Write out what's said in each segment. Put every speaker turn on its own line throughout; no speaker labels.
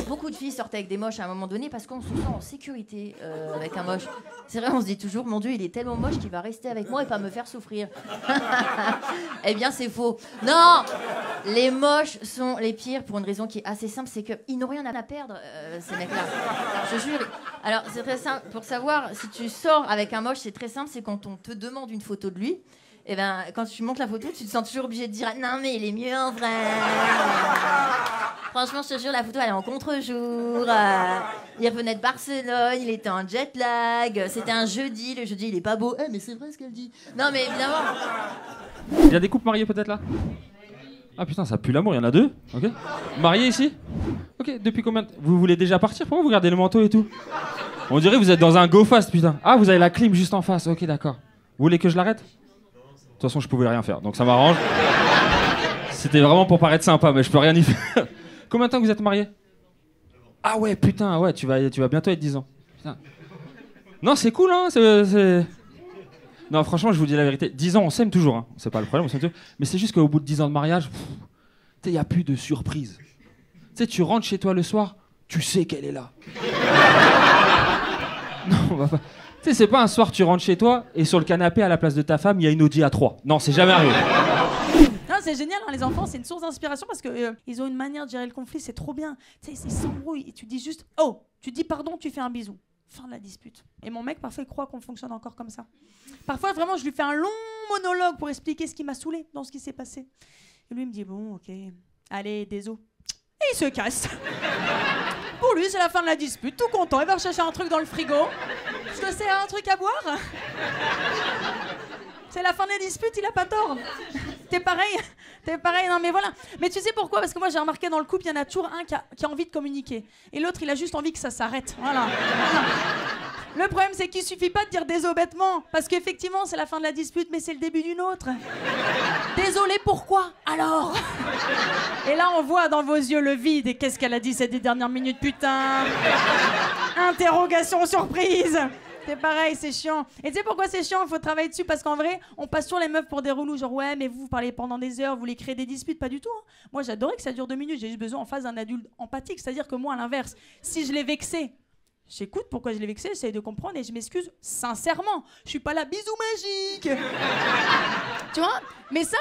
beaucoup de filles sortent avec des moches à un moment donné parce qu'on se sent en sécurité avec un moche. C'est vrai, on se dit toujours, mon Dieu, il est tellement moche qu'il va rester avec moi et pas me faire souffrir. Eh bien, c'est faux. Non, les moches sont les pires pour une raison qui est assez simple, c'est qu'ils n'ont rien à perdre, ces mecs-là. Je jure. Alors, c'est très simple. Pour savoir si tu sors avec un moche, c'est très simple, c'est quand on te demande une photo de lui. Et ben, quand tu montes la photo, tu te sens toujours obligé de dire « Non, mais il est mieux en vrai !» Franchement, je te jure, la photo, elle est en contre-jour. Il revenait de Barcelone, il était en jet lag. C'était un jeudi, le jeudi, il est pas beau. Mais c'est vrai ce qu'elle dit. Non, mais évidemment...
Il y a des couples mariés peut-être là? Ah putain, ça pue l'amour, il y en a 2. Ok. Mariés ici? Ok, depuis combien de... Vous voulez déjà partir? Pourquoi vous gardez le manteau et tout? On dirait que vous êtes dans un go fast, putain. Ah, vous avez la clim juste en face. Ok, d'accord. Vous voulez que je l'arrête? De toute façon, je pouvais rien faire, donc ça m'arrange. C'était vraiment pour paraître sympa, mais je peux rien y faire. Combien de temps que vous êtes mariés? Ah ouais, putain, ouais, tu vas bientôt être 10 ans. Putain. Non, c'est cool, hein, Non, franchement, je vous dis la vérité. 10 ans, on s'aime toujours, hein. C'est pas le problème, on s'aime toujours. Mais c'est juste qu'au bout de 10 ans de mariage, il n'y a plus de surprise. Tu sais, tu rentres chez toi le soir, tu sais qu'elle est là. Non, on va pas... Tu sais, c'est pas un soir, tu rentres chez toi et sur le canapé, à la place de ta femme, il y a une Audi A3. Non, c'est jamais arrivé.
Non, c'est génial, hein, les enfants, c'est une source d'inspiration parce que ils ont une manière de gérer le conflit, c'est trop bien. Tu sais, ils s'embrouillent et tu dis juste « Oh !» Tu dis pardon, tu fais un bisou. Fin de la dispute. Et mon mec, parfois, il croit qu'on fonctionne encore comme ça. Parfois, vraiment, je lui fais un long monologue pour expliquer ce qui m'a saoulé dans ce qui s'est passé. Et lui, il me dit « Bon, ok, allez, désolé. » Et il se casse. Pour lui, c'est la fin de la dispute, tout content. Il va rechercher un truc dans le frigo. Je te sers un truc à boire? C'est la fin de la dispute, il a pas tort. T'es pareil, non mais voilà. Mais tu sais pourquoi? Parce que moi j'ai remarqué dans le couple, il y en a toujours un qui a envie de communiquer. Et l'autre, il a juste envie que ça s'arrête. Voilà. Le problème, c'est qu'il suffit pas de dire désolé bêtement. Parce qu'effectivement, c'est la fin de la dispute, mais c'est le début d'une autre. Désolé, pourquoi? Alors? Et là, on voit dans vos yeux le vide. Et qu'est-ce qu'elle a dit ces 10 dernières minutes, putain? Interrogation surprise. C'est pareil, c'est chiant. Et tu sais pourquoi c'est chiant? Il faut travailler dessus parce qu'en vrai, on passe sur les meufs pour des relous. Genre, ouais, mais vous parlez pendant des heures, vous voulez créer des disputes. Pas du tout. Hein. Moi, j'adorais que ça dure 2 minutes. J'ai juste besoin en face d'un adulte empathique. C'est-à-dire que moi, à l'inverse, si je l'ai vexé, j'écoute pourquoi je l'ai vexé, j'essaie de comprendre et je m'excuse sincèrement. Je suis pas là, bisous magique. Tu vois? Mais ça,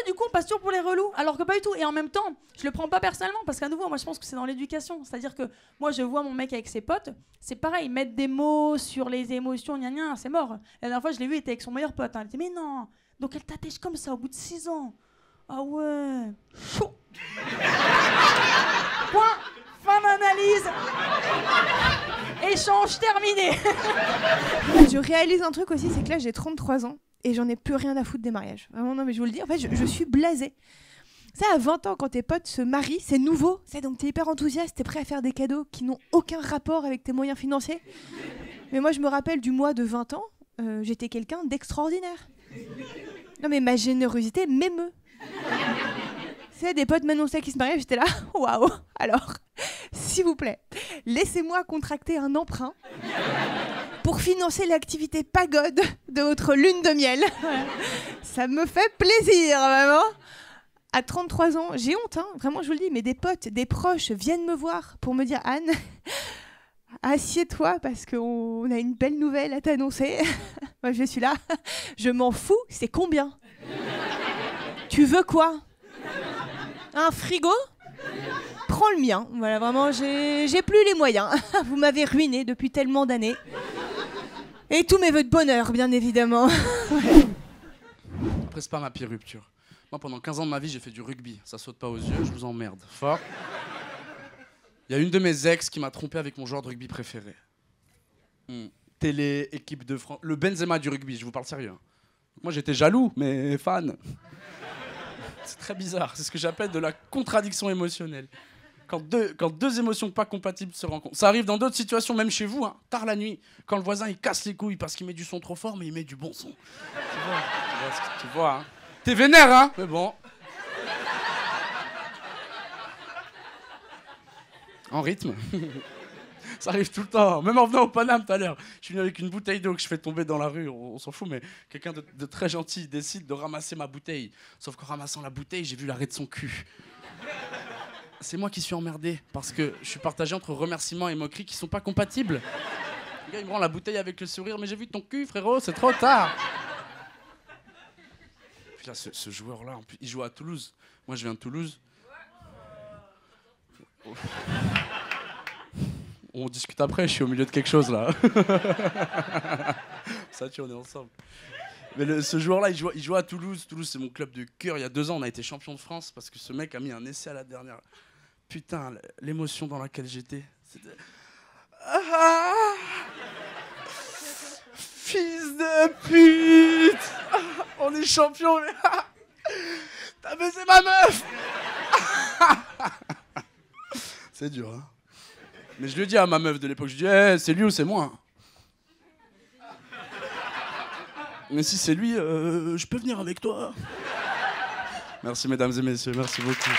du coup, on passe toujours pour les relous. Alors que pas du tout. Et en même temps, je le prends pas personnellement parce qu'à nouveau, moi, je pense que c'est dans l'éducation. C'est-à-dire que moi, je vois mon mec avec ses potes. C'est pareil, mettre des mots sur les émotions, gna gna, c'est mort. La dernière fois, je l'ai vu, il était avec son meilleur pote. Hein. Il dit, mais non. Donc elle t'attèche comme ça au bout de 6 ans. Ah ouais. Chaud. Point. Fin d'analyse. Échange terminé.
Je réalise un truc aussi, c'est que là j'ai 33 ans et j'en ai plus rien à foutre des mariages. Vraiment, non, mais je vous le dis, en fait, je suis blasée. Ça, à 20 ans, quand tes potes se marient, c'est nouveau. C'est donc t'es hyper enthousiaste, t'es prêt à faire des cadeaux qui n'ont aucun rapport avec tes moyens financiers. Mais moi, je me rappelle du mois de 20 ans, j'étais quelqu'un d'extraordinaire. Non, mais ma générosité m'émeut. C'est des potes m'annonçaient qu'ils se mariaient, j'étais là, waouh. Alors, s'il vous plaît, laissez-moi contracter un emprunt pour financer l'activité pagode de votre lune de miel. Ça me fait plaisir, vraiment. À 33 ans, j'ai honte, hein, vraiment, je vous le dis, mais des potes, des proches viennent me voir pour me dire « Anne, assieds-toi parce qu'on a une belle nouvelle à t'annoncer. » Moi, je suis là, je m'en fous, c'est combien? Tu veux quoi? Un frigo? Prends le mien. Voilà, vraiment, j'ai plus les moyens. Vous m'avez ruiné depuis tellement d'années. Et tous mes vœux de bonheur, bien évidemment.
Ne presse pas ma pire rupture. Moi, pendant 15 ans de ma vie, j'ai fait du rugby. Ça saute pas aux yeux, je vous emmerde. Fort. Il y a une de mes ex qui m'a trompé avec mon joueur de rugby préféré. Télé, équipe de France. Le Benzema du rugby, je vous parle sérieux. Moi, j'étais jaloux, mais fan. C'est très bizarre, c'est ce que j'appelle de la contradiction émotionnelle. Quand deux émotions pas compatibles se rencontrent. Ça arrive dans d'autres situations, même chez vous, hein, tard la nuit, quand le voisin il casse les couilles parce qu'il met du son trop fort, mais il met du bon son. Tu vois, hein. T'es vénère, hein, mais bon. En rythme. Ça arrive tout le temps, même en venant au Paname tout à l'heure. Je suis venu avec une bouteille d'eau que je fais tomber dans la rue, on s'en fout, mais quelqu'un de très gentil décide de ramasser ma bouteille. Sauf qu'en ramassant la bouteille, j'ai vu l'arrêt de son cul. c'est moi qui suis emmerdé parce que je suis partagé entre remerciements et moqueries qui sont pas compatibles. Le gars, il me rend la bouteille avec le sourire, mais j'ai vu ton cul, frérot, c'est trop tard. Puis là, ce joueur-là, en plus, il joue à Toulouse. Moi, je viens de Toulouse. On discute après, je suis au milieu de quelque chose là. Ça, tu on est ensemble. Mais ce joueur-là, il joue à Toulouse. Toulouse, c'est mon club de cœur. Il y a 2 ans, on a été champion de France parce que ce mec a mis un essai à la dernière. Putain, l'émotion dans laquelle j'étais. C'était... Ah, fils de pute, on est champion, mais t'as baisé ma meuf. C'est dur, hein. Mais je lui ai dit à ma meuf de l'époque, je lui ai dit, c'est lui ou c'est moi. Mais si c'est lui, je peux venir avec toi. Merci mesdames et messieurs, merci beaucoup.